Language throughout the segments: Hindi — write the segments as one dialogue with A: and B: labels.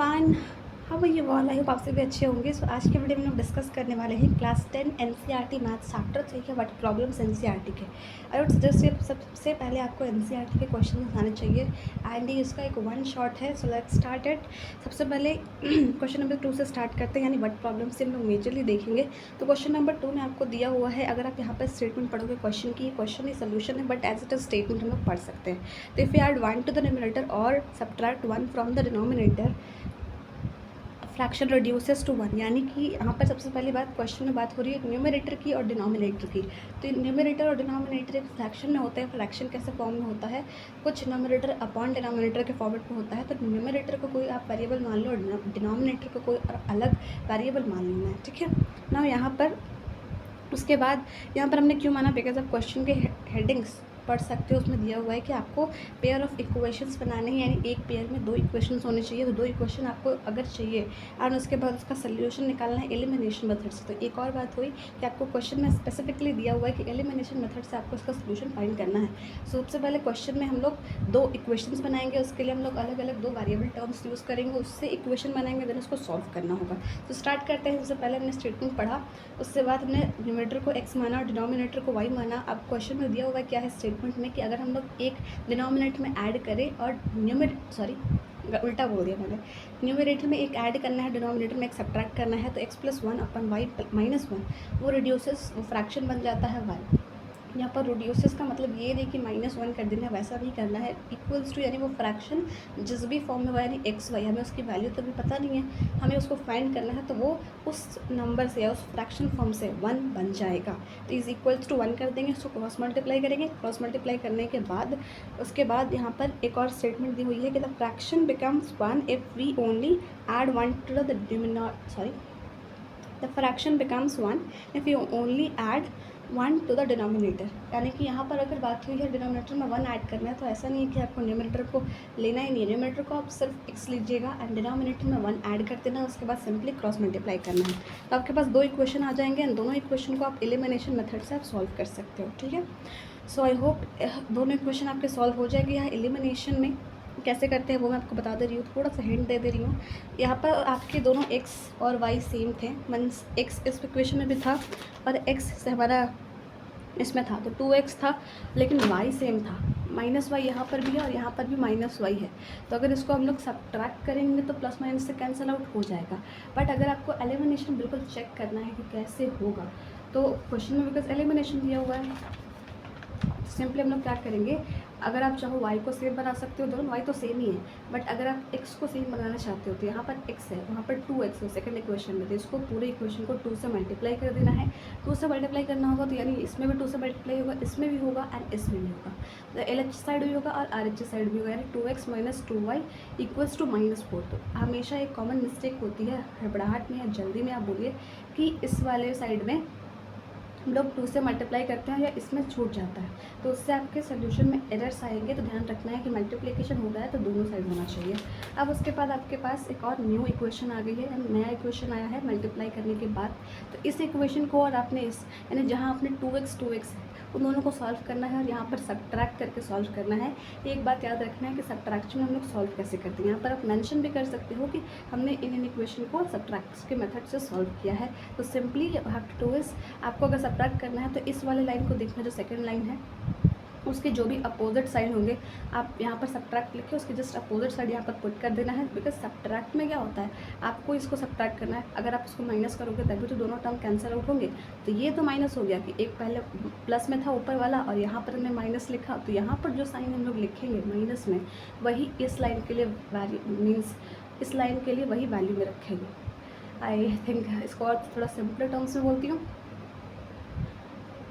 A: Everyone, how are you all? I hope आप सभी अच्छे होंगे। सो आज के वीडियो में हम डिस्कस करने वाले हैं क्लास 10 एनसीईआरटी मैथ्स चैप्टर 3 के व्हाट प्रॉब्लम्स एनसीईआरटी के। आई वुड सजेस्ट सबसे पहले आपको एनसीईआरटी के क्वेश्चन आने चाहिए एंड ये इसका एक वन शॉट है। So let's start it. सबसे पहले क्वेश्चन नंबर 2 से स्टार्ट करते हैं, यानी व्हाट प्रॉब्लम्स से हम लोग मेजरली देखेंगे। तो क्वेश्चन नंबर 2 में आपको दिया हुआ है, अगर आप यहाँ पर स्टेटमेंट पढ़ोगे क्वेश्चन की, क्वेश्चन ही सोल्यूशन है but as it is statement हम लोग पढ़ सकते हैं। तो if you add 1 to the numerator और subtract 1 from the denominator, fraction reduces to 1। यानी कि यहाँ पर सबसे पहली बात क्वेश्चन में बात हो रही है न्यूमरेटर की और डिनोमिनेटर की। तो न्यूमरेटर और डिनोमिनेटर एक फ्रैक्शन में होते हैं। फ्रैक्शन कैसे फॉर्म में होता है? कुछ न्यूमरेटर अपॉन डिनोमिनेटर के फॉर्मेट में होता है। तो न्यूमरेटर को कोई आप वेरिएबल मान लो और डिनोमिनेटर को कोई अलग वेरिएबल मान लेना है, ठीक है ना। यहाँ पर उसके बाद यहाँ पर हमने क्यों माना? बिकॉज आप क्वेश्चन के हेडिंग्स पढ़ सकते हो, उसमें दिया हुआ है कि आपको पेयर ऑफ इक्वेशंस बनाने हैं, यानी एक पेयर में 2 इक्वेशंस होने चाहिए। तो 2 इक्वेशन आपको अगर चाहिए और उसके बाद उसका सोल्यूशन निकालना है एलिमिनेशन मेथड से। तो एक और बात हुई कि आपको क्वेश्चन में स्पेसिफिकली दिया हुआ है कि एलिमिनेशन मेथड से आपको उसका सोल्यूशन फाइंड करना है। सो सबसे पहले क्वेश्चन में हम लोग 2 इक्वेशंस बनाएंगे, उसके लिए हम लोग अलग अलग 2 वेरिएबल टर्म्स यूज़ करेंगे, उससे इक्वेशन बनाएंगे, देन उसको सॉल्व करना होगा। तो स्टार्ट करते हैं। सबसे पहले हमने स्टेटमेंट पढ़ा, उसके बाद हमने न्यूमरेटर को x माना और डिनोमिनेटर को y माना। अब क्वेश्चन में दिया हुआ है क्या है स्टेटमेंट में कि अगर हम लोग एक डिनोमिनेटर में ऐड करें और उल्टा बोल दिया मैंने, न्यूमरेटर में एक ऐड करना है, डिनोमिनेटर में एक सब्ट्रैक्ट करना है, तो x+1 अपन y -1 वो रिड्यूसेस, वो फ्रैक्शन बन जाता है y। यहाँ पर रिड्यूसेस का मतलब ये नहीं कि -1 कर देना है, वैसा भी करना है। इक्वल्स टू यानी वो फ्रैक्शन जिस भी फॉर्म में हुआ, यानी xy, हमें उसकी वैल्यू तो भी पता नहीं है, हमें उसको फाइंड करना है, तो वो उस नंबर से या उस फ्रैक्शन फॉर्म से 1 बन जाएगा। तो इज इक्वल्स टू 1 कर देंगे, उसको क्रॉस मल्टीप्लाई करेंगे। क्रॉस मल्टीप्लाई करने के बाद उसके बाद यहाँ पर एक और स्टेटमेंट दी हुई है कि the fraction becomes 1 if we only add 1 to the fraction becomes 1 if you only add 1 to the denominator. यानी कि यहाँ पर अगर बात हुई है डिनोमिनेटर में 1 ऐड करना है, तो ऐसा नहीं है कि आपको न्यूमरेटर को लेना ही नहीं है। न्यूमरेटर को आप सिर्फ x लीजिएगा एंड डिनोमिनेटर में 1 ऐड कर देना, उसके बाद सिंपली क्रॉस मल्टीप्लाई करना है। तो आपके पास 2 इक्वेशन आ जाएंगे एंड दोनों इक्वेशन को आप एलिमिनेशन मेथड से आप सॉल्व कर सकते हो, ठीक है। सो आई होप दोनों इक्वेशन आपके सॉल्व हो जाएगी। यहाँ एलिमिनेशन में कैसे करते हैं वो मैं आपको बता दे रही हूँ, थोड़ा सा हिंट दे दे रही हूँ। यहाँ पर आपके दोनों x और y सेम थे, मीन्स x इस इक्वेशन में भी था और x से हमारा इसमें था, तो 2x था, लेकिन y सेम था। -y यहाँ पर भी है और यहाँ पर भी -y है। तो अगर इसको हम लोग सब्ट्रैक्ट करेंगे तो प्लस माइनस से कैंसिल आउट हो जाएगा। बट अगर आपको एलिमिनेशन बिल्कुल चेक करना है कि कैसे होगा, तो क्वेश्चन में बिकॉज एलिमिनेशन दिया हुआ है, सिंपली हम लोग क्या करेंगे, अगर आप चाहो y को सेम बना सकते हो, दोनों y तो सेम ही है, बट अगर आप x को सेम बनाना चाहते हो तो यहाँ पर x है, वहाँ पर 2x है सेकंड इक्वेशन में, तो इसको पूरे इक्वेशन को 2 से मल्टीप्लाई कर देना है। 2 से मल्टीप्लाई करना होगा तो यानी इसमें भी 2 से मल्टीप्लाई होगा, इसमें भी होगा एंड इसमें भी होगा। तो LH साइड भी होगा और RH साइड भी होगा, यानी 2x - 2y इक्वल्स टू -4। तो हमेशा एक कॉमन मिस्टेक होती है हड़बड़ाहट में या जल्दी में, आप बोलिए कि इस वाले साइड में हम लोग 2 से मल्टीप्लाई करते हैं या इसमें छूट जाता है, तो उससे आपके सोल्यूशन में एरर्स आएंगे। तो ध्यान रखना है कि मल्टीप्लिकेशन हो रहा है तो दोनों साइड होना चाहिए। अब उसके बाद आपके पास एक और न्यू इक्वेशन आ गई है, नया इक्वेशन आया है मल्टीप्लाई करने के बाद। तो इस इक्वेशन को और आपने इस यानी जहाँ आपने 2x है उन दोनों को सॉल्व करना है और यहाँ पर सब्ट्रैक्ट करके सॉल्व करना है। एक बात याद रखना है कि सब्ट्रैक्शन हम लोग सॉल्व कैसे करते हैं। यहाँ पर आप मेंशन भी कर सकते हो कि हमने इन इक्वेशन को सब्ट्रैक्ट के मेथड से सॉल्व किया है। तो simply you have to do is, आपको अगर सब्ट्रैक्ट करना है तो इस वाले लाइन को देखना, जो सेकेंड लाइन है उसके जो भी अपोजिट साइड होंगे, आप यहाँ पर सब्ट्रैक्ट लिखे, उसके जस्ट अपोजिट साइड यहाँ पर पुट कर देना है। बिकॉज सब्ट्रैक्ट में क्या होता है, आपको इसको सब्ट्रैक्ट करना है, अगर आप इसको माइनस करोगे तभी तो दोनों टर्म कैंसिल आउट होंगे। तो ये तो माइनस हो गया कि एक पहले प्लस में था ऊपर वाला और यहाँ पर हमने माइनस लिखा, तो यहाँ पर जो साइन हम लोग लिखेंगे माइनस में, वही इस लाइन के लिए मीन्स इस लाइन के लिए वही वैल्यू में रखेंगे। आई थिंक इसको और थोड़ा सिंपल टर्म्स में बोलती हूँ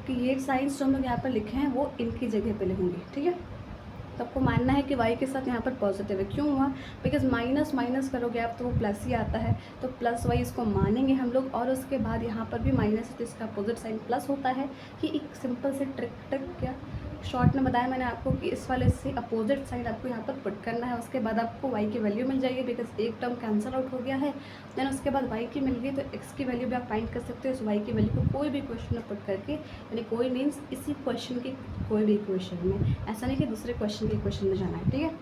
A: कि ये साइंस जो हम लोग यहाँ पर लिखे हैं वो इनकी जगह पे लिखेंगे, ठीक है। तो आपको मानना है कि y के साथ यहाँ पर पॉजिटिव है। क्यों हुआ? बिकॉज माइनस माइनस करोगे आप तो वो प्लस ही आता है, तो प्लस y इसको मानेंगे हम लोग। और उसके बाद यहाँ पर भी माइनस है तो इसका अपोजिट साइन प्लस होता है। कि एक सिंपल से ट्रिक क्या शॉर्ट में बताया मैंने आपको कि इस वाले से अपोजिट साइड आपको यहाँ पर पुट करना है। उसके बाद आपको y की वैल्यू मिल जाएगी, बिकॉज एक टर्म कैंसिल आउट हो गया है। देन उसके बाद y की मिल गई तो x की वैल्यू भी आप फाइंड कर सकते हो। उस y की वैल्यू को कोई भी क्वेश्चन में पुट करके, यानी कोई मीन्स इसी क्वेश्चन की कोई भी इक्वेशन में, ऐसा नहीं कि दूसरे क्वेश्चन के इक्वेशन में जाना है, ठीक है।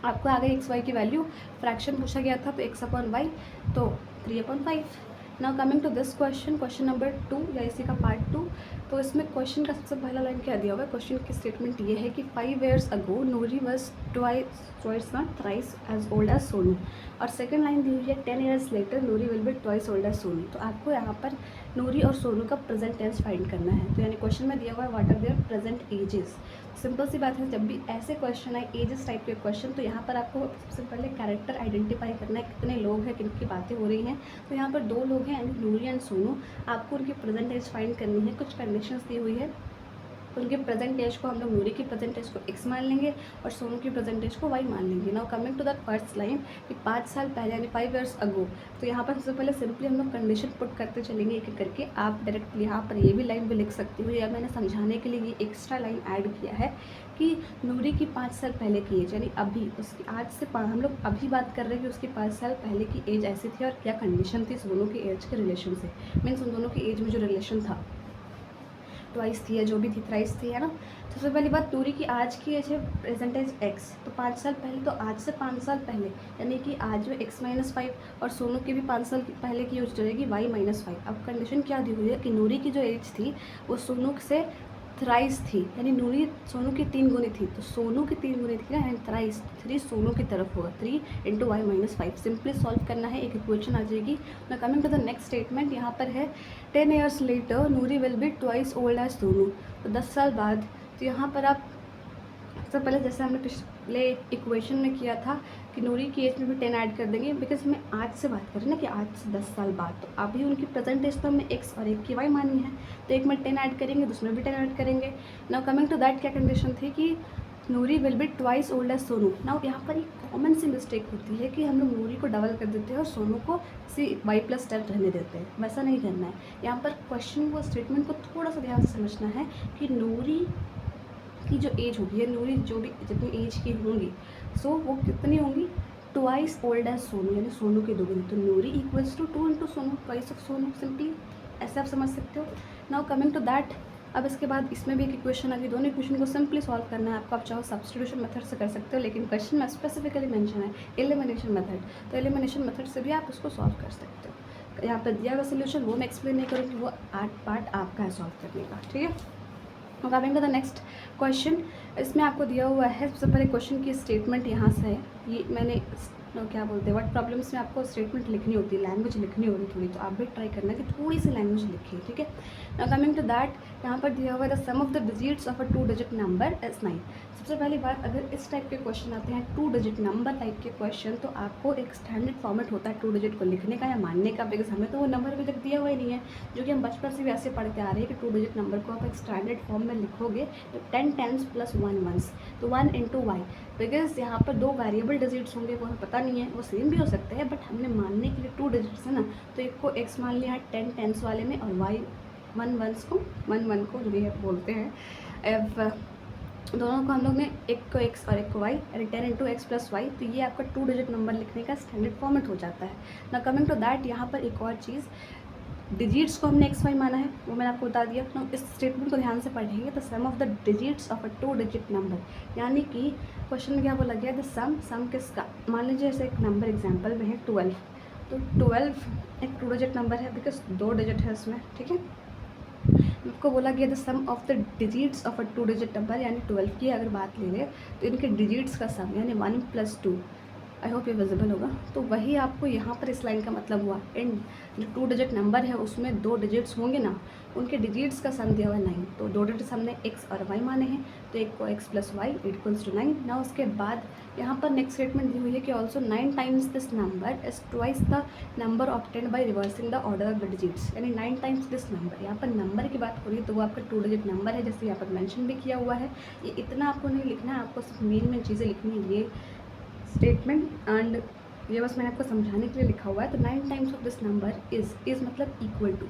A: आपको आ गई एक्स वाई की वैल्यू, फ्रैक्शन पूछा गया था तो एक्स अपॉन वाई तो 3/5। Now coming to this question, question number 2 या इसी का पार्ट 2। तो इसमें क्वेश्चन का सबसे पहला लाइन क्या दिया हुआ है, क्वेश्चन की स्टेटमेंट ये है कि 5 years ago Noori was twice not thrice as old as Sonu. और सेकंड लाइन दी हुई है 10 years later Noori will be twice old as Sonu. तो आपको यहाँ पर नूरी और सोनू का प्रेजेंट टेंस फाइंड करना है। तो यानी क्वेश्चन में दिया हुआ है what are their present ages. Simple सी बात है, जब भी ऐसे क्वेश्चन आए एजेस टाइप के क्वेश्चन, तो यहाँ पर आपको सबसे पहले कैरेक्टर आइडेंटिफाई करना है, कितने लोग हैं, किनकी बातें हो रही हैं। तो यहाँ पर 2 लोग हैं, नूरी एंड सोनू। आपको उनकी प्रेजेंट एज फाइंड करनी है। कुछ कंडीशंस दी हुई है, उनके प्रेजेंट एज को हम लोग नूरी की प्रेजेंट एज को एक्स मान लेंगे और सोनू की प्रेजेंट एज को वाई मान लेंगे। Now coming to the first line कि 5 साल पहले यानी 5 years अगो। तो यहाँ पर सबसे पहले सिंपली हम लोग कंडीशन पुट करते चलेंगे एक एक करके। आप डायरेक्टली यहाँ पर ये भी लाइन भी लिख सकती हो, या मैंने समझाने के लिए ये एक्स्ट्रा लाइन ऐड किया है कि नूरी की 5 साल पहले की एज यानी अभी उसकी आज से हम लोग अभी बात कर रहे हैं कि उसकी 5 साल पहले की एज ऐसी थी और क्या कंडीशन थी सोनू की एज के रिलेशन से। मीन्स उन दोनों की एज में जो रिलेशन था, ट्वाइस थी या जो भी थी, थ्राइस थी, है ना। सबसे पहली बात, नूरी की आज की एज है प्रेजेंट एज एक्स, तो 5 साल पहले, तो आज से 5 साल पहले यानी कि आज में x-5 और सोनू की भी 5 साल पहले की एज रहेगी y-5। अब कंडीशन क्या दी हुई है कि नूरी की जो एज थी वो सोनू से थ्राइस थी, यानी नूरी सोनू की 3 गुनी थी, तो सोनू की 3 गुनी थी ना, एंड थ्राइस 3 सोनू की तरफ होगा, 3 × y-5। सिंपली सॉल्व करना है, एक इक्वेशन आ जाएगी। Now coming to the next statement, यहाँ पर है 10 years later Noori will be twice old as Sonu. तो 10 साल बाद, तो यहाँ पर आप सबसे पहले जैसे हमने पिछले इक्वेशन में किया था कि नूरी की एज में भी 10 ऐड कर देंगे, बिकॉज हमें आज से बात करें ना कि आज से 10 साल बाद, तो अभी उनकी प्रेजेंट एज तो हमने एक्स और एक की वाई मानी है, तो एक में 10 ऐड करेंगे, दूसरे में भी 10 ऐड करेंगे। नाउ कमिंग टू दैट, क्या कंडीशन थी कि Noori will be twice old as Sonu. Now यहाँ पर एक कॉमन सी मिस्टेक होती है कि हम लोग नूरी को डबल कर देते हैं और सोनू को y+10 रहने देते हैं। वैसा नहीं करना है। यहाँ पर क्वेश्चन को, स्टेटमेंट को थोड़ा सा ध्यान से समझना है कि नूरी की जो एज होगी, नूरी जो भी जितनी एज की होंगी, सो वो कितनी होंगी, ट्वाइस ओल्ड एज सोनू, यानी सोनू की दोगुनी। तो Noori equals to 2 × Sonu, twice of Sonu, simply ऐसे आप समझ सकते हो। नाउ कमिंग टू दैट, अब इसके बाद इसमें भी एक इक्वेशन आ गई। दोनों इक्वेशन को सिंपली सॉल्व करना है आपको। आप चाहो सब्स्टिट्यूशन मेथड से कर सकते हो, लेकिन क्वेश्चन में स्पेसिफिकली मेंशन है एलिमिनेशन मेथड, तो एलिमिनेशन मेथड से भी आप उसको सॉल्व कर सकते हो। यहाँ पर दिया हुआ सोल्यूशन वो मैं एक्सप्लेन नहीं करूँगी, वो पार्ट आपका है सॉल्व करने का, ठीक है। Coming to the next question, इसमें आपको दिया हुआ है सबसे पहले क्वेश्चन की स्टेटमेंट यहाँ से है। ये मैंने क्या बोलते हैं, वर्ड प्रॉब्लम्स में आपको स्टेटमेंट लिखनी होती है, लैंग्वेज लिखनी होगी थोड़ी, तो आप भी ट्राई करना कि थोड़ी सी लैंग्वेज लिखिए, ठीक है। नाउ कमिंग टू दैट, यहाँ पर दिया हुआ है the sum of the digits of a 2-digit number is 9। सबसे पहली बात, अगर इस टाइप के क्वेश्चन आते हैं 2-digit नंबर टाइप के क्वेश्चन, तो आपको एक स्टैंडर्ड फॉर्मेट होता है 2 digit को लिखने का या मानने का, बिकॉज हमें तो वो नंबर अभी तक दिया हुआ ही नहीं है, जो कि हम बचपन से भी ऐसे पढ़ते आ रहे हैं कि 2 digit नंबर को आप एक स्टैंडर्ड फॉर्म में लिखोगे तो 10 10s + 1 1s, तो 1 × y, बिकॉज यहाँ पर 2 वेरिएबल डिजिट्स होंगे, वो हमें पता नहीं है, वो सेम भी हो सकते हैं, बट हमने मानने के लिए 2 digits है ना, तो एक को x मान लिया है 10 10s वाले में, और y 1 1s को 1 1 को जो भी बोलते हैं, दोनों को हम लोग ने एक को x और एक को y, यानी 10 × x + y, तो ये आपका 2 digit नंबर लिखने का स्टैंडर्ड फॉर्मेट हो जाता है। ना कमिंग टू दैट, यहाँ पर एक और चीज़, डिजिट्स को हमने x y माना है, वो मैंने आपको बता दिया। तो इस स्टेटमेंट को ध्यान से पढ़ेंगे तो sum of the digits of a 2 digit number, यानी कि क्वेश्चन में क्या बोला गया, द सम किसका, मान लीजिए जैसे एक नंबर एग्जांपल में है 12, तो 12 एक 2 digit नंबर है, बिकॉज 2 digit है उसमें, ठीक है। आपको बोला गया the sum of the digits of a 2 digit number, यानी 12 की अगर बात ले लें तो इनके डिजिट्स का सम, यानी 1 + 2, आई होप ये विजिबल होगा। तो वही आपको यहाँ पर इस लाइन का मतलब हुआ, एंड जो 2 digit नंबर है उसमें 2 digits होंगे ना, उनके डिजिट्स का सम दिया हुआ है 9, तो 2 digits हमने x और y माने हैं, तो एक को x + y = 9। ना उसके बाद यहाँ पर नेक्स्ट स्टेटमेंट दी हुई है कि also 9 times this number is twice the number obtained by reversing the order of the digits, यानी 9 times दिस नंबर। यहाँ पर नंबर की बात हो रही है तो वो आपका 2 digit नंबर है, जैसे यहाँ पर मेंशन भी किया हुआ है। ये इतना आपको नहीं लिखना है, आपको सिर्फ मेन चीज़ें लिखनी है, ये स्टेटमेंट एंड ये बस मैंने आपको समझाने के लिए लिखा हुआ है। तो 9 times of this number is मतलब equal to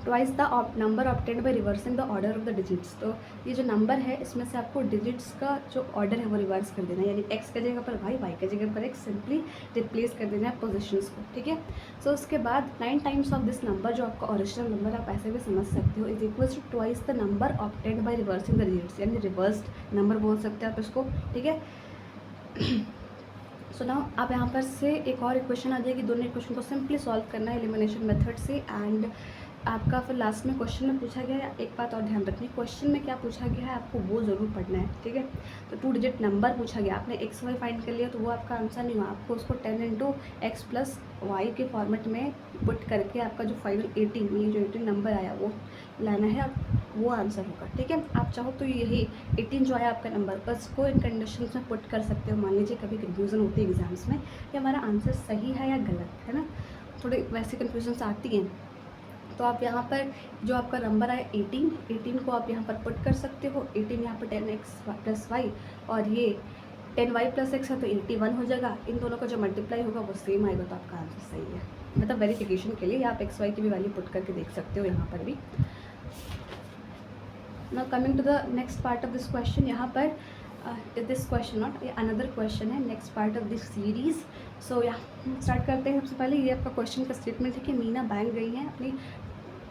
A: twice the number obtained by reversing the order of the digits. तो ये जो नंबर है इसमें से आपको डिजिट्स का जो ऑर्डर है वो रिवर्स कर देना है, यानी x की जगह पर y, y की जगह पर x, सिंपली रिप्लेस कर देना है पोजीशंस को, ठीक है। सो उसके बाद 9 times ऑफ दिस नंबर, जो आपका ओरिजिनल नंबर आप ऐसे भी समझ सकते हो, is equals to twice the number obtained by reversing the digits, यानी रिवर्स्ड नंबर बोल सकते हैं आप इसको, ठीक है। सो नाउ आप यहाँ पर से एक और इक्वेशन आ जाएगी, दोनों इक्वेशन को सिंपली सॉल्व करना है एलिमिनेशन मेथड से। एंड आपका फिर लास्ट में क्वेश्चन में पूछा गया है, एक बात और ध्यान रखनी, क्वेश्चन में क्या पूछा गया है आपको वो ज़रूर पढ़ना है, ठीक है। तो 2 डिजिट नंबर पूछा गया, आपने एक्स वाई फाइंड कर लिया तो वो आपका आंसर नहीं हुआ, आपको उसको 10 इंटू एक्स प्लस वाई के फॉर्मेट में पुट करके आपका जो फाइनल 18 ये जो 18 नंबर आया वो लाना है और वो आंसर होगा, ठीक है। आप चाहो तो यही 18 जो आया आपका नंबर बस को इन कंडीशन में पुट कर सकते हो। मान लीजिए कभी कन्फ्यूज़न होती है एग्जाम्स में कि हमारा आंसर सही है या गलत है ना, थोड़ी वैसी कन्फ्यूजन्स आती हैं। तो आप यहाँ पर जो आपका नंबर आया 18 को आप यहाँ पर पुट कर सकते हो। 18 यहाँ पर 10x प्लस वाई और ये 10y प्लस एक्स है तो 81 हो जाएगा। इन दोनों का जो मल्टीप्लाई होगा वो सेम आएगा तो आपका आंसर सही है। मतलब वेरिफिकेशन के लिए आप एक्स वाई की भी वैल्यू पुट करके देख सकते हो यहाँ पर भी। Now coming to the next part of this question, यहाँ पर this question not another question है, next part of this series. So यहाँ स्टार्ट करते हैं। सबसे पहले ये आपका क्वेश्चन का स्टेटमेंट है कि मीना बैंक गई हैं अपनी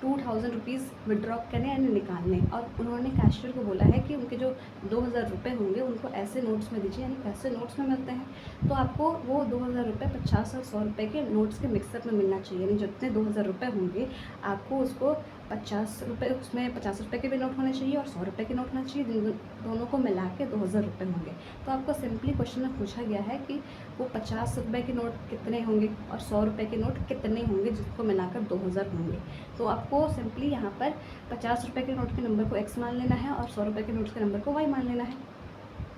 A: 2000 रुपीज़ विड्रॉ करने यानी निकालने, और उन्होंने कैशियर को बोला है कि उनके जो 2000 रुपये होंगे उनको ऐसे नोट्स में दीजिए, यानी पैसे नोट्स में मिलते हैं तो आपको वो 2000 रुपये 50 और 100 रुपये के नोट्स के मिक्सअप में मिलना चाहिए। यानी जितने 2000 रुपये होंगे आपको उसको 50 रुपये, उसमें 50 रुपये के भी नोट होने चाहिए और 100 रुपये के नोट होना चाहिए, दोनों को मिला के 2000 रुपये होंगे। तो आपको सिंपली क्वेश्चन में पूछा गया है कि वो 50 रुपये के नोट कितने होंगे और 100 रुपये के नोट कितने होंगे जिसको मिलाकर 2000 होंगे। तो आपको सिंपली यहाँ पर 50 रुपये के नोट के नंबर को x मान लेना है और 100 रुपये के नोट के नंबर को y मान लेना है।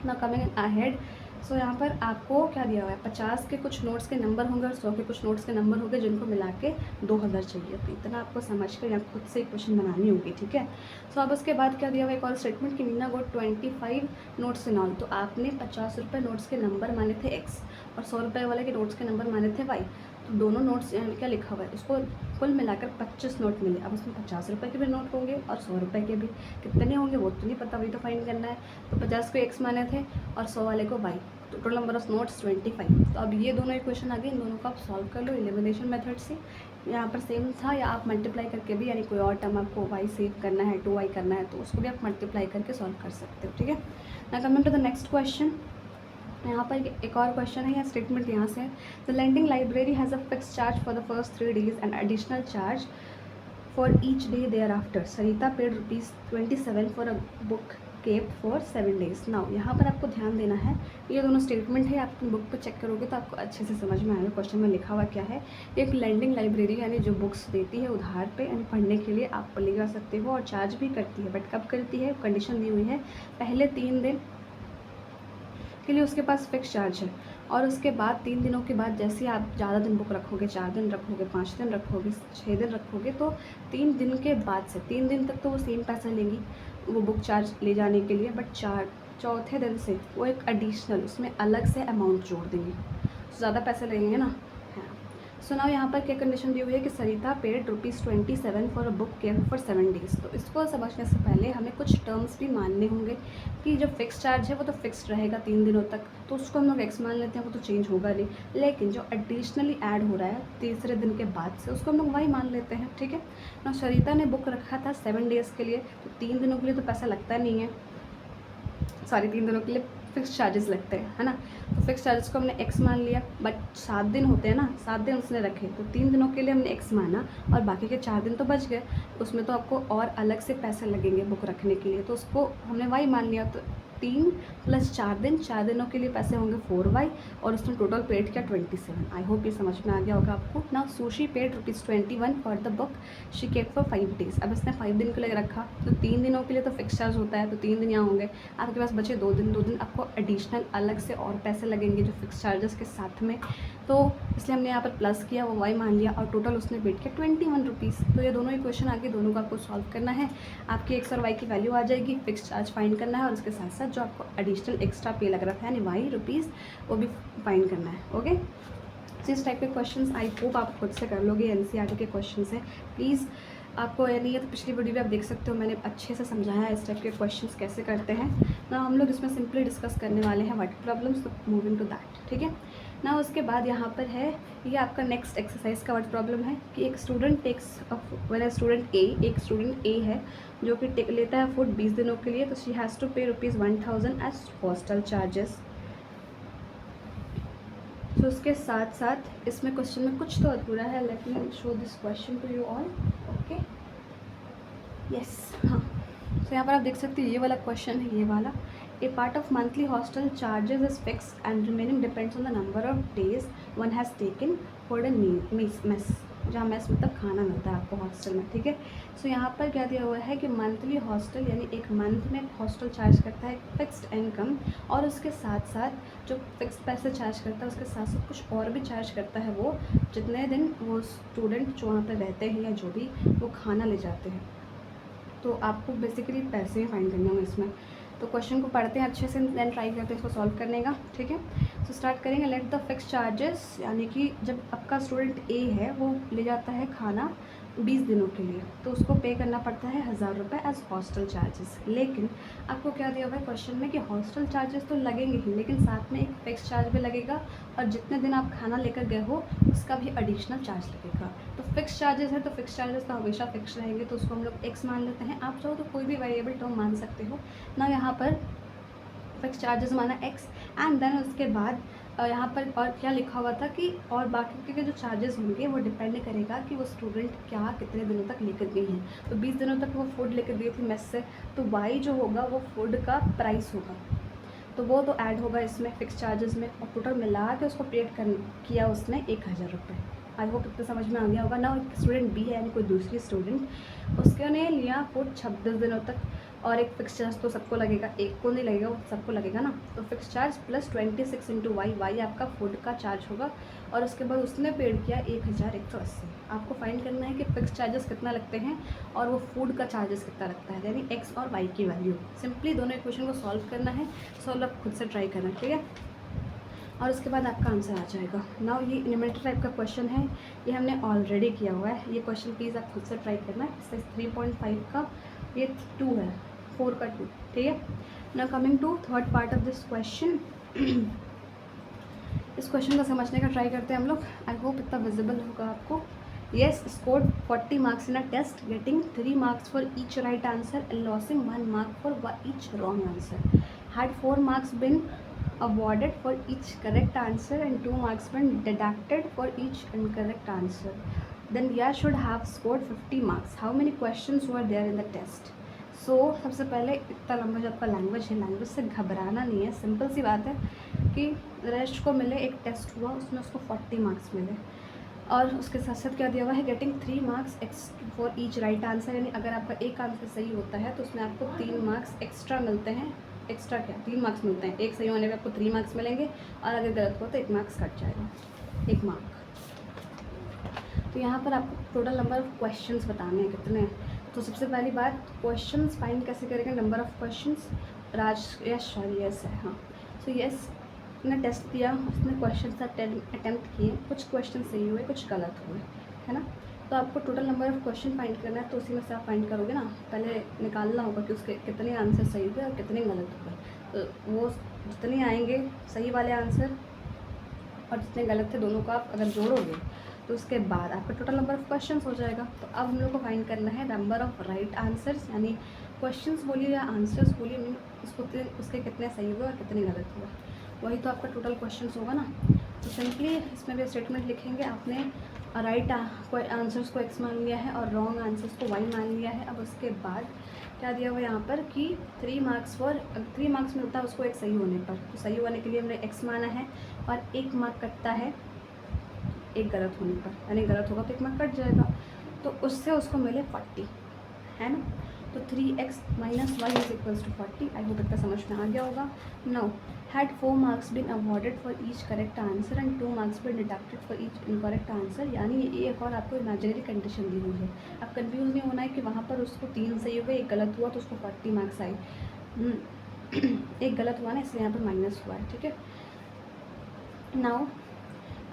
A: ना कमिंग अहेड, सो यहाँ पर आपको क्या दिया हुआ है, 50 के कुछ नोट्स के नंबर होंगे और 100 के कुछ नोट्स के नंबर होंगे जिनको मिला के 2000 चाहिए। तो इतना आपको समझ कर यहाँ खुद से इक्वेशन बनानी होगी, ठीक है। सो अब उसके बाद क्या दिया हुआ है, एक और स्टेटमेंट कि मीना गोट 25 नोट्स इन ऑल। तो आपने 50 रुपये नोट्स के नंबर माने थे x और 100 रुपये वाले के नोट्स के नंबर माने थे y। तो दोनों नोट्स क्या लिखा हुआ है, उसको कुल मिलाकर 25 नोट मिले। अब उसमें 50 रुपये के भी नोट होंगे और 100 रुपये के भी, कितने होंगे वो तो नहीं पता, वही तो फाइंड करना है। तो 50 को x माने थे और 100 वाले को y, तो टोटल नंबर ऑफ नोट्स 25। तो अब ये दोनों इक्वेशन आ गई, इन दोनों को आप सॉल्व कर लो एलिमिनेशन मेथड से। यहाँ पर सेम था, या आप मल्टीप्लाई करके भी, यानी कोई और टर्म आपको y सेव करना है 2y करना है तो उसको भी आप मल्टीप्लाई करके सॉल्व कर सकते हो, ठीक है। ना coming to the next question, यहाँ पर एक और क्वेश्चन है या स्टेटमेंट यहाँ से, the lending library has a fix charge for the first 3 days and additional charge for each day thereafter. Sarita paid ₹27 for a book kept for 7 days। Now यहाँ पर आपको ध्यान देना है, ये दोनों स्टेटमेंट है, आप अपनी बुक पर चेक करोगे तो आपको अच्छे से समझ में आएगा क्वेश्चन में लिखा हुआ क्या है। एक लैंडिंग लाइब्रेरी यानी जो बुक्स देती है उधार पे, यानी पढ़ने के लिए आप ले जा सकते हो, और चार्ज भी करती है, बट कब करती है, कंडीशन दी हुई है पहले 3 दिन के लिए उसके पास फिक्स चार्ज है, और उसके बाद 3 दिनों के बाद जैसे आप ज़्यादा दिन बुक रखोगे, 4 दिन रखोगे, 5 दिन रखोगे, 6 दिन रखोगे, तो 3 दिन के बाद से 3 दिन तक तो वो सेम पैसा लेंगी वो बुक चार्ज ले जाने के लिए, बट चौथे दिन से वो एक एडिशनल उसमें अलग से अमाउंट जोड़ देंगे, तो ज़्यादा पैसे लगेंगे ना। हाँ, सो नाउ यहाँ पर क्या कंडीशन दी हुई है कि Sarita paid ₹27 for a book care for 7 days। तो इसको समझने से पहले हमें कुछ टर्म्स भी मानने होंगे कि जो फिक्स चार्ज है वो तो फिक्स्ड रहेगा 3 दिनों तक, तो उसको हम लोग एक्स मान लेते हैं, वो तो चेंज होगा नहीं। लेकिन जो एडिशनली ऐड हो रहा है तीसरे दिन के बाद से, उसको हम लोग वाई मान लेते हैं, ठीक है ना। सरिता ने बुक रखा था 7 days के लिए, तो 3 दिनों के लिए तो पैसा लगता नहीं है, सॉरी 3 दिनों के लिए फिक्स चार्जेस लगते हैं, है ना। तो फिक्स चार्जेस को हमने x मान लिया, बट 7 दिन होते हैं ना, 7 दिन उसने रखे, तो 3 दिनों के लिए हमने x माना और बाकी के 4 दिन तो बच गए, उसमें तो आपको और अलग से पैसे लगेंगे बुक रखने के लिए, तो उसको हमने y मान लिया। तो 3 + 4 दिन, 4 दिनों के लिए पैसे होंगे 4y, और उसने टोटल पेड किया 27। आई होप ये समझ में आ गया होगा आपको। Now Sushi paid ₹21 for the book she kept for 5 days। अब इसने 5 दिन के लिए रखा, तो 3 दिनों के लिए तो फिक्स चार्ज होता है, तो 3 दिन यहाँ होंगे, आपके पास बचे 2 दिन, 2 दिन आपको एडिशनल अलग से और पैसे लगेंगे जो फिक्स चार्जेस के साथ में, तो इसलिए हमने यहाँ पर प्लस किया, वो वाई मान लिया, और टोटल उसने पेड किया 21 रुपीज़। तो ये दोनों इक्वेशन आगे, दोनों को आपको सॉल्व करना है, आपकी एक्स और वाई की वैल्यू आ जाएगी, फिक्स चार्ज फाइंड करना है, और उसके साथ साथ जो आपको एडिशनल एक्स्ट्रा पे लग रहा था यानी वाई रुपीज़ वो भी फाइंड करना है, ओके। इस टाइप के क्वेश्चंस आई होप आप खुद से कर लोगे, एनसीईआरटी के क्वेश्चंस हैं, प्लीज़ आपको यानी ये तो पिछली वीडियो भी आप देख सकते हो, मैंने अच्छे से समझाया है इस टाइप के क्वेश्चंस कैसे करते हैं ना। हम लोग इसमें सिंपली डिस्कस करने वाले हैं वर्ड प्रॉब्लम्स, तो मूविंग टू दैट, ठीक है ना। उसके बाद यहाँ पर है ये आपका नेक्स्ट एक्सरसाइज का वर्ड प्रॉब्लम है कि एक स्टूडेंट टेक्स वन स्टूडेंट ए, एक स्टूडेंट ए है जो कि लेता है फूड 20 दिनों के लिए, तो शी हैज़ टू पे ₹1000 एज हॉस्टल चार्जेस सो उसके साथ साथ इसमें क्वेश्चन में कुछ तो अधूरा है. Let me show this question to you all. Okay, yes, हाँ. तो यहाँ पर आप देख सकते हो ये वाला क्वेश्चन है, ये वाला. A part of monthly hostel charges is fix and remaining depends on the number of days one has taken for the mess, जहाँ मेस मतलब खाना मिलता है आपको हॉस्टल में. ठीक है. सो यहाँ पर क्या दिया हुआ है कि मंथली हॉस्टल यानी एक मंथ में हॉस्टल चार्ज करता है फिक्स्ड इनकम, और उसके साथ साथ जो फिक्स पैसे चार्ज करता है उसके साथ साथ कुछ और भी चार्ज करता है वो, जितने दिन वो स्टूडेंट जो वहाँ पर रहते हैं या जो भी वो खाना ले जाते हैं. तो आपको बेसिकली पैसे ही फाइंड करने होंगे इसमें. तो क्वेश्चन को पढ़ते हैं अच्छे से, देन ट्राई करते हैं इसको सॉल्व करने का. ठीक है. तो स्टार्ट करेंगे. लेट द फिक्स चार्जेस, यानी कि जब आपका स्टूडेंट ए है वो ले जाता है खाना 20 दिनों के लिए, तो उसको पे करना पड़ता है 1000 रुपये एज हॉस्टल चार्जेस. लेकिन आपको क्या दिया हुआ है क्वेश्चन में कि हॉस्टल चार्जेस तो लगेंगे ही, लेकिन साथ में एक फिक्स चार्ज भी लगेगा, और जितने दिन आप खाना लेकर गए हो उसका भी एडिशनल चार्ज लगेगा. तो फिक्स चार्जेस है तो फिक्स चार्जेस तो हमेशा फिक्स रहेंगे, तो उसको हम लोग एक्स मान लेते हैं. आप चाहो तो कोई भी वेरिएबल टर्म मान सकते हो ना. यहाँ पर फिक्स चार्जेस माना एक्स, एंड देन उसके बाद यहाँ पर और क्या लिखा हुआ था कि और बाकी के जो चार्जेस होंगे वो डिपेंड करेगा कि वो स्टूडेंट क्या कितने दिनों तक लेकर गई हैं. तो 20 दिनों तक वो फूड लेकर गई थी मेस से, तो वाई जो होगा वो फूड का प्राइस होगा, तो वो तो ऐड होगा इसमें फिक्स चार्जेस में, और टोटल मिला के उसको पेड किया उसने 1000 रुपये. आई होप इतना समझ में आ गया होगा ना. स्टूडेंट बी है यानी कोई दूसरी स्टूडेंट, उसके ने लिया फूड 26 दिनों तक, और एक फिक्स चार्ज तो सबको लगेगा, एक को नहीं लगेगा, वो सबको लगेगा ना. तो fix charge plus 26 into y आपका फूड का चार्ज होगा, और उसके बाद उसने पेड किया 1180. आपको फाइंड करना है कि फिक्स चार्जेस कितना लगते हैं और वो फूड का चार्जेस कितना लगता है, यानी एक्स और वाई की वैल्यू. सिंपली दोनों इक्वेशन को सॉल्व करना है. सॉल्व आप खुद से ट्राई करना. ठीक है. और उसके बाद आपका आंसर आ जाएगा. नाउ ये न्यूमेरिकल टाइप का क्वेश्चन है, ये हमने ऑलरेडी किया हुआ है. ये क्वेश्चन प्लीज़ आप खुद से ट्राई करना. इससे 3.5 का ये 2 है, 4 का 2. ठीक है. Now coming to third part of this question. इस क्वेश्चन को समझने का ट्राई करते हैं हम लोग. आई होप इतना विजिबल होगा आपको. Yes, scored 40 marks in a test, getting 3 marks for each right answer and losing 1 mark for each wrong answer. Had 4 marks been awarded for each correct answer and 2 marks been deducted for each incorrect answer, then Yash should have scored 50 marks. How many questions were there in the test? So सबसे पहले इतना लंबा जो आपका लैंग्वेज है, लैंग्वेज से घबराना नहीं है. सिंपल सी बात है कि रेस्ट को मिले, एक टेस्ट हुआ उसमें उसको 40 मार्क्स मिले, और उसके साथ साथ क्या दिया हुआ है, getting 3 marks for each right answer, यानी अगर आपका एक आंसर सही होता है तो उसमें आपको 3 मार्क्स एक्स्ट्रा मिलते हैं. एक्स्ट्रा क्या, 3 मार्क्स मिलते हैं. एक सही होने पे आपको 3 मार्क्स मिलेंगे, और अगर गलत हो तो 1 मार्क्स कट जाएगा, 1 मार्क. तो यहाँ पर आपको टोटल नंबर ऑफ़ क्वेश्चंस बताने हैं कितने हैं. तो सबसे पहली बात, क्वेश्चंस फाइंड कैसे करेंगे, नंबर ऑफ़ क्वेश्चंस. यस है, हाँ. सो यस ने टेस्ट दिया, उसने क्वेश्चन अटैम्प्ट किए, कुछ क्वेश्चन सही हुए, कुछ गलत हुए, है ना. तो आपको total number of question find करना है, तो उसी में से आप फाइंड करोगे ना. पहले निकालना होगा कि उसके कितने आंसर सही हुए और कितने गलत हुए. तो वो जितने आएंगे सही वाले आंसर और जितने गलत थे दोनों को आप अगर जोड़ोगे तो उसके बाद आपका टोटल नंबर ऑफ़ क्वेश्चंस हो जाएगा. तो अब हम लोग को फाइंड करना है नंबर ऑफ़ राइट आंसर्स, यानी क्वेश्चंस बोलिए या आंसर्स बोलिए, उसके कितने सही हुए और कितने गलत हुए. वही तो आपका टोटल क्वेश्चंस होगा ना. तो सिंपली इसमें भी स्टेटमेंट लिखेंगे. आपने राइट आंसर्स को एक्स मान लिया है और रॉन्ग आंसर्स को वाई मान लिया है. अब उसके बाद क्या दिया हुआ है यहाँ पर कि 3 मार्क्स फॉर 3 मार्क्स मिलता है उसको एक सही होने पर. तो सही होने के लिए हमने एक्स माना है, और 1 मार्क कटता है एक गलत होने पर, यानी गलत होगा तो 1 मार्क कट जाएगा. तो उससे उसको मिले 40, है ना. तो 3x minus y is equals to 40. I hope इतना समझ में आ गया होगा. Now had 4 marks been awarded for each correct answer and 2 marks been deducted for each incorrect answer, यानी ये एक और आपको इमेजिनरी कंडीशन दी हुई है. अब कंफ्यूज नहीं होना है कि वहाँ पर उसको 3 सही हुए, एक गलत हुआ तो उसको 40 मार्क्स आए. एक गलत हुआ ना, इसलिए यहाँ पर माइनस हुआ है. ठीक है. नाउ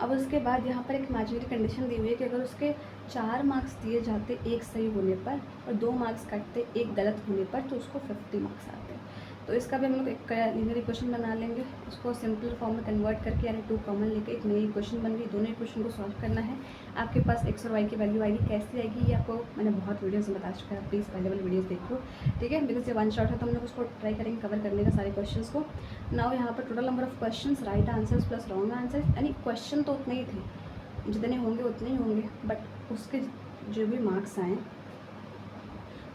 A: अब उसके बाद यहाँ पर एक इमेजिनरी कंडीशन दी हुई है कि अगर उसके 4 मार्क्स दिए जाते एक सही होने पर और 2 मार्क्स कटते एक गलत होने पर, तो उसको 50 मार्क्स आते. तो इसका भी हम लोग एक लीनियर इक्वेशन बना लेंगे, उसको सिंपल फॉर्म में कन्वर्ट करके यानी 2 कॉमन लेके एक नई इक्वेशन बन गई। दोनों इक्वेशन को सॉल्व करना है। आपके पास x और y की वैल्यू आएगी। कैसी आएगी ये आपको मैंने बहुत वीडियोस में बता चुका है, प्लीज़ अवेलेबल वीडियोस देखो, ठीक है, बिकॉज ये वन शॉट है तो हम लोग उसको ट्राई करेंगे कवर करने का सारे क्वेश्चन को। नाउ यहाँ पर total number of question, right answers plus wrong answers, यानी क्वेश्चन तो उतने ही थे, जितने होंगे उतने ही होंगे, बट उसके जो भी मार्क्स आए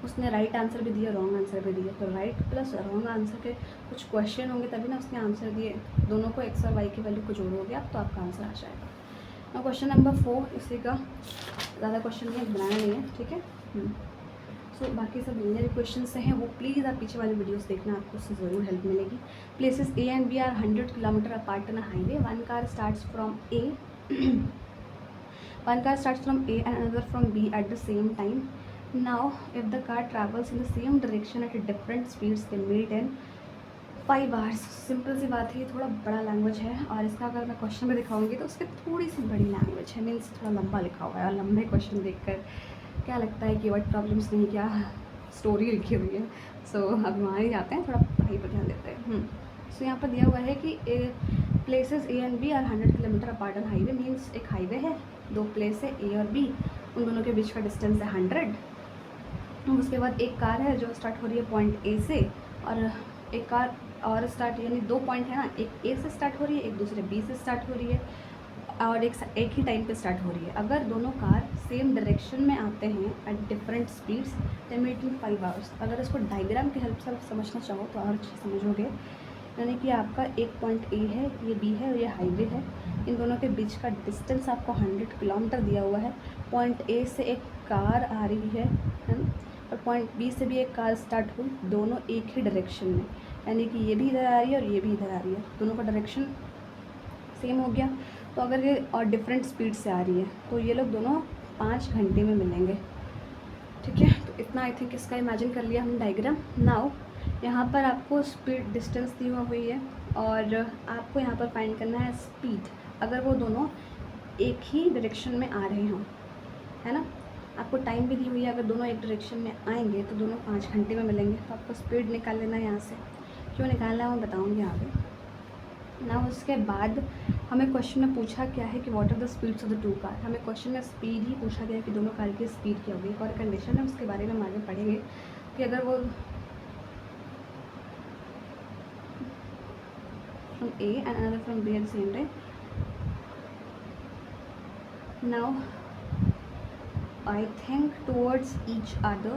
A: उसने राइट आंसर भी दिया, रॉन्ग आंसर भी दिया, तो राइट प्लस रॉन्ग आंसर के कुछ क्वेश्चन होंगे तभी ना उसने आंसर दिए। दोनों को x और y की वैल्यू को जोड़ोगे आप तो आपका आंसर आ जाएगा। और क्वेश्चन नंबर 4, इसी का ज़्यादा क्वेश्चन नहीं है, बनाना नहीं है, ठीक है। सो बाकी सब लीनियर क्वेश्चन से हैं, वो प्लीज़ आप पीछे वाले वीडियोस देखना, आपको उससे ज़रूर हेल्प मिलेगी। Places A and B are 100 kilometre apart on a highway. One car starts from A one car starts from A and another from B at the same time. Now if the car travels in the same direction at different speeds they meet in 5 hours. Simple सी बात है, ये थोड़ा बड़ा लैंग्वेज है और इसका अगर मैं क्वेश्चन में दिखाऊंगी तो उसकी थोड़ी सी बड़ी लैंग्वेज है, मीन्स थोड़ा लंबा लिखा हुआ है। और लंबे क्वेश्चन देखकर क्या लगता है कि वर्ड प्रॉब्लम्स नहीं, क्या स्टोरी लिखी हुई है। सो अब वहाँ ही जाते हैं, थोड़ा पढ़ाई पर ध्यान देते हैं। सो यहाँ पर दिया हुआ है कि places A and B are 100 kilometre apart on highway, means एक हाईवे है, 2 प्लेस है A और B, उन दोनों के बीच का डिस्टेंस है 100। उसके बाद एक कार है जो स्टार्ट हो रही है पॉइंट A से, और एक कार और स्टार्ट, यानी 2 पॉइंट है ना, एक A से स्टार्ट हो रही है, एक दूसरे B से स्टार्ट हो रही है, और एक ही टाइम पे स्टार्ट हो रही है। अगर दोनों कार सेम डायरेक्शन में आते हैं at different speeds they meet in 5 hours। अगर इसको डायग्राम की हेल्प से समझना चाहो तो और अच्छे समझोगे, यानी कि आपका एक पॉइंट A है, ये B है और ये हाईवे है, इन दोनों के बीच का डिस्टेंस आपको 100 किलोमीटर दिया हुआ है। पॉइंट A से एक कार आ रही है ना, और पॉइंट B से भी एक कार स्टार्ट हुई, दोनों एक ही डायरेक्शन में, यानी कि ये भी इधर आ रही है और ये भी इधर आ रही है, दोनों का डायरेक्शन सेम हो गया। तो अगर ये और डिफरेंट स्पीड से आ रही है तो ये लोग दोनों 5 घंटे में मिलेंगे, ठीक है। तो इतना आई थिंक इसका इमेजिन कर लिया हमने डायग्राम। नाउ यहाँ पर आपको स्पीड डिस्टेंस दी हुई है और आपको यहाँ पर फाइंड करना है स्पीड, अगर वो दोनों एक ही डायरेक्शन में आ रहे हों, है ना। आपको टाइम भी दी हुई है, अगर दोनों एक डायरेक्शन में आएंगे तो दोनों 5 घंटे में मिलेंगे। तो आपको स्पीड निकाल लेना है यहाँ से, क्यों निकालना है मैं बताऊँगी आगे ना। उसके बाद हमें क्वेश्चन में पूछा क्या है कि what are the speeds of the 2 car. हमें क्वेश्चन में स्पीड ही पूछा गया कि दोनों कार की स्पीड क्या होगी। एक और कंडीशन है, उसके बारे में हम आगे पढ़ेंगे कि अगर वो from A and another from B at the same time. Now I think towards each other,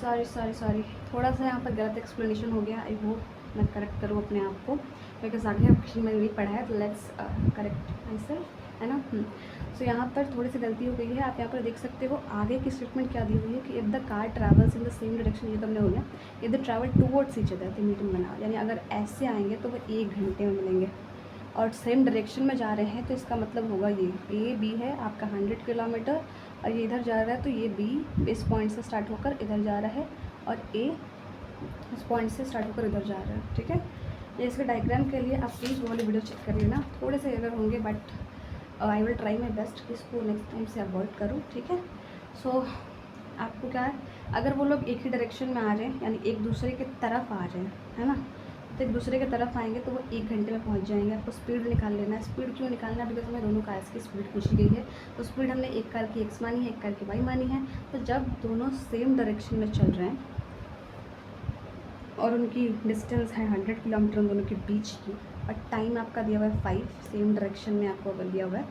A: sorry थोड़ा सा यहाँ पर गलत एक्सप्लेनेशन हो गया। आई होप मैं करेक्ट करूँ अपने आप को, बिकॉज आगे क्वेश्चन मैंने नहीं पढ़ा है, तो लेट्स करेक्ट माई सेल्फ, है ना। सो यहाँ पर थोड़ी सी गलती हो गई है। आप यहाँ पर देख सकते हो आगे की स्टेटमेंट क्या दी हुई है कि if the car travels in the same direction, ये तो हमने हो गया। If the travel towards each other तो मीटिंग बना, यानी अगर ऐसे आएंगे तो वो 1 घंटे में मिलेंगे, और सेम डायरेक्शन में जा रहे हैं तो इसका मतलब होगा ये A B है आपका 100 किलोमीटर, और ये इधर जा रहा है तो ये B इस पॉइंट से स्टार्ट होकर इधर जा रहा है और A इस पॉइंट से स्टार्ट होकर इधर जा रहा है, ठीक है। ये इसके डायग्राम के लिए आप प्लीज़ वो वाली वीडियो चेक कर लेना, थोड़े से एरर होंगे but I will try my best कि इसको नेक्स्ट टाइम से अवॉइड करूँ, ठीक है। सो आपको क्या है, अगर वो लोग एक ही डायरेक्शन में आ रहे हैं यानी एक दूसरे की तरफ आ रहे हैं, है ना, तो एक दूसरे की तरफ आएंगे तो वो 1 घंटे में पहुंच जाएंगे। आपको स्पीड निकाल लेना है। स्पीड क्यों निकालना है, बिकॉज हमें दोनों कार्स की स्पीड पूछी गई है। तो स्पीड हमने एक कार की x मानी है, एक कार की y मानी है। तो जब दोनों सेम डायरेक्शन में चल रहे हैं और उनकी डिस्टेंस है 100 किलोमीटर उन दोनों के बीच की, और टाइम आपका दिया हुआ है 5, सेम डायरेक्शन में आपको अगर दिया हुआ है,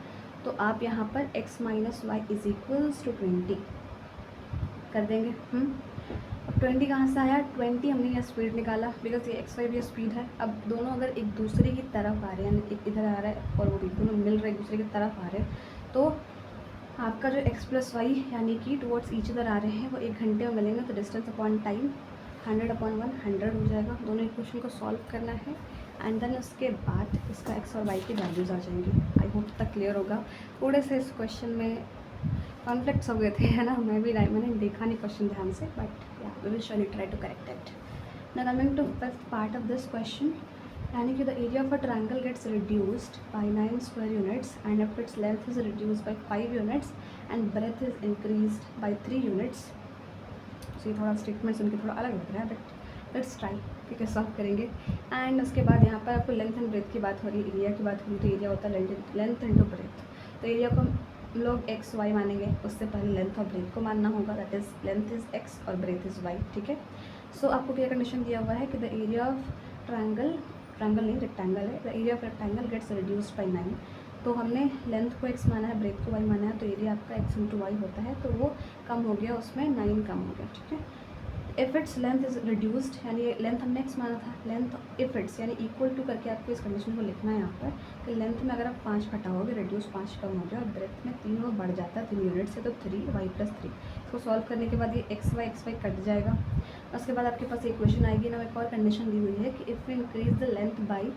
A: तो आप यहाँ पर x minus y is equals to 20 कर देंगे। अब 20 कहाँ से आया, 20 हमने यहाँ स्पीड निकाला, बिकॉज ये एक्स वाई भी स्पीड है। अब दोनों अगर एक दूसरे की तरफ आ रहे हैं, यानी एक इधर आ रहा है और वो भी दोनों मिल रहे हैं, एक दूसरे की तरफ आ रहे हैं, तो आपका जो x प्लस वाई यानी कि टुवर्ड्स ईच अदर आ रहे हैं वो 1 घंटे में मिलेंगे। तो डिस्टेंस अपॉन टाइम 100/1 100 हो जाएगा। दोनों इक्वेशन को सॉल्व करना है एंड देन उसके बाद इसका x और y की वैल्यूज़ आ जाएंगी। आई होप तक क्लियर होगा। थोड़े से इस क्वेश्चन में कॉन्फ्लिक्ट्स हो गए थे, है ना, मैंने देखा नहीं क्वेश्चन ध्यान से, बट या we will surely try to correct it. Now coming to first part of this question, यानी कि the area of a triangle gets reduced by 9 square units and if its length is reduced by 5 units and breadth is increased by 3 units, so ये थोड़ा स्टेटमेंट्स उनके थोड़ा अलग लग रहा है, बट लेट्स ट्राई, ठीक है, सॉल्व करेंगे। एंड उसके बाद यहाँ पर आपको लेंथ एंड ब्रेथ की बात हो रही है, एरिया की बात हो रही है, तो एरिया होता है लेंथ इंटू ब्रेथ। तो एरिया को हम लोग एक्स वाई मानेंगे, उससे पहले लेंथ और ब्रेथ को मानना होगा, that is length is x और ब्रेथ इज़ वाई, ठीक है। सो आपको क्या कंडीशन दिया हुआ है कि द एरिया ऑफ ट्रायंगल नहीं रेक्टेंगल है, the area of rectangle gets reduced by 9। तो हमने लेंथ को एक्स माना है, ब्रेथ को वाई माना है, तो एरिया आपका एक्स इंटू वाई होता है, तो वो कम हो गया, उसमें 9 कम हो गया, ठीक है। If its length is reduced, यानी लेंथ हमने एक्स माना था, लेंथ इफ़ इट्स यानी इक्वल टू करके आपको इस कंडीशन को लिखना है यहाँ पर कि लेंथ में अगर आप 5 घटाओगे, रिड्यूस 5 कम हो गया, और ब्रेथ में 3 और बढ़ जाता है 3 यूनिट से, तो 3 वाई प्लस 3। इसको सॉल्व करने के बाद ये एक्स वाई कट जाएगा। उसके बाद आपके पास इक्वेशन आएगी ना, एक और कंडीशन दी हुई है कि if we increase the length by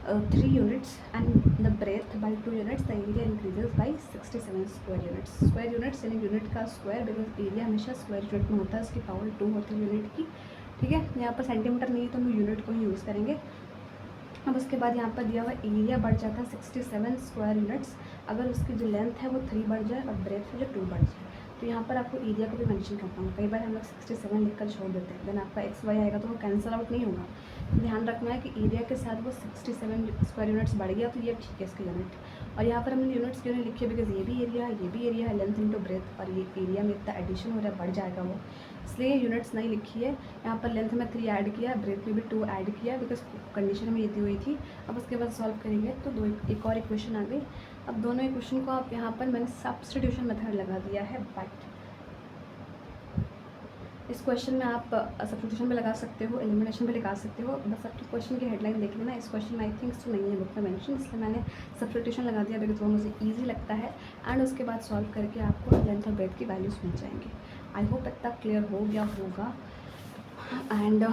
A: 3 units and the breadth by 2 units, the area increases by 67 square units। Square units यानी यूनिट का स्क्वायर, बिकॉज एरिया हमेशा स्क्वायर यूनिट में होता है, उसकी पावर 2 होती है यूनिट की, ठीक है। यहाँ पर सेंटीमीटर नहीं है तो हम यूनिट को ही यूज़ करेंगे। अब उसके बाद यहाँ पर दिया हुआ एरिया बढ़ जाता है 67 स्क्वायर यूनिट्स, अगर उसकी जो लेंथ है वो 3 बढ़ जाए और ब्रेथ है जो 2 बढ़ जाए। तो यहाँ पर आपको एरिया को भी मेंशन करना होगा, कई बार हम लोग 67 लिखकर छोड़ देते हैं, देन आपका एक्स वाई आएगा तो वो कैंसिल आउट नहीं होगा। ध्यान रखना है कि एरिया के साथ वो 67 स्क्वायर यूनिट्स बढ़ गया तो ये ठीक है इसका यूनिट। और यहाँ पर हमने यूनिट्स क्यों नहीं लिखी है, बिकॉज ये भी एरिया है, लेंथ इंटू ब्रेथ, और ये एरिया में इतना एडिशन हो रहा है, बढ़ जाएगा वो, इसलिए यूनिट्स नहीं लिखी है। यहाँ पर लेंथ में 3 ऐड किया, ब्रेथ में भी 2 ऐड किया, बिकॉज कंडीशन में ये दी हुई थी। अब उसके बाद सॉल्व करेंगे तो एक और इक्वेशन आ गई। अब दोनों इक्वेशन को आप यहाँ पर मैंने सब्स्टिट्यूशन मेथड लगा दिया है, बट इस क्वेश्चन में आप सब्स्टिट्यूशन भी लगा सकते हो, एलिमिनेशन भी लगा सकते हो, बस आपके क्वेश्चन की हेडलाइन देख लेना। इस क्वेश्चन में आई थिंक तो नहीं है बुक में मेंशन, इसलिए मैंने सब्स्टिट्यूशन लगा दिया, बिकॉज वो मुझे ईजी लगता है। एंड उसके बाद सॉल्व करके आपको लेंथ और ब्रेथ की वैल्यूज़ मिल जाएंगे। आई होप इतना क्लियर हो गया होगा। एंड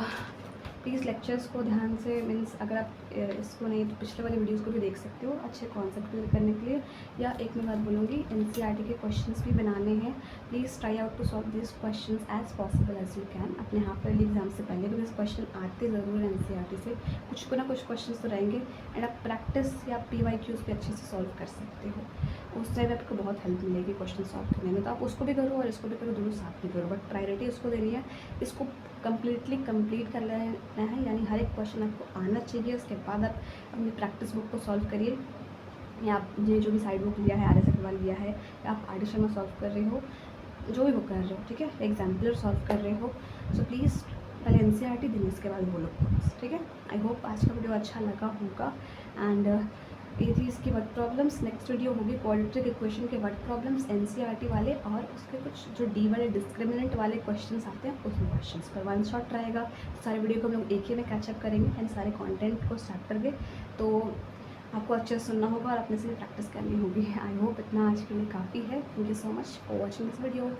A: प्लीज़ लेक्चर्स को ध्यान से, मीन्स अगर आप इसको नहीं तो पिछले वाले वीडियोस को भी देख सकते हो अच्छे कॉन्सेप्ट क्लियर करने के लिए। या एक मैं बात बोलूँगी, एनसीईआरटी के क्वेश्चंस भी बनाने हैं, please try out to solve this questions as possible as you can अपने हाफ ईयरली एग्जाम से पहले, बिकॉज क्वेश्चन आते ज़रूर हैं एनसीईआरटी से, कुछ को ना कुछ क्वेश्चन तो रहेंगे। एंड आप प्रैक्टिस या PYQs भी अच्छे से सॉल्व कर सकते हो, उस टाइम आपको बहुत हेल्प मिलेगी क्वेश्चन सॉल्व करने में। तो आप उसको भी करो और इसको भी करो, दोनों साथ में करो, बट प्रायोरिटी उसको देनी है, इसको कंप्लीट कर लेना है, यानी हर एक क्वेश्चन आपको आना चाहिए। उसके बाद आप अपनी प्रैक्टिस बुक को सॉल्व करिए, या आप ये जो भी साइड बुक लिया है RS अग्रवाल लिया है, या आप आर्टिशन में सॉल्व कर रहे हो, जो भी बुक कर रहे हो, ठीक है, एग्जाम्पलर सॉल्व कर रहे हो। सो प्लीज़ पहले NCERT दिन इसके बाद वो लोग, ठीक है। आई होप आज का वीडियो अच्छा लगा होगा। एंड ये थी इसकी वर्ड प्रॉब्लम्स। नेक्स्ट वीडियो होगी क्वाड्रेटिक इक्वेशन के वर्ड प्रॉब्लम्स NCERT वाले, और उसके कुछ जो D वाले डिस्क्रिमिनेंट वाले क्वेश्चंस आते हैं उस क्वेश्चंस पर वन शॉट रहेगा। सारे वीडियो को हम लोग एक ही में कैचअप करेंगे एंड सारे कंटेंट को स्टार्ट करके, तो आपको अच्छे से सुनना होगा और अपने से प्रैक्टिस करनी होगी। आई होप इतना आज के लिए काफ़ी है। Thank you so much for watching this video.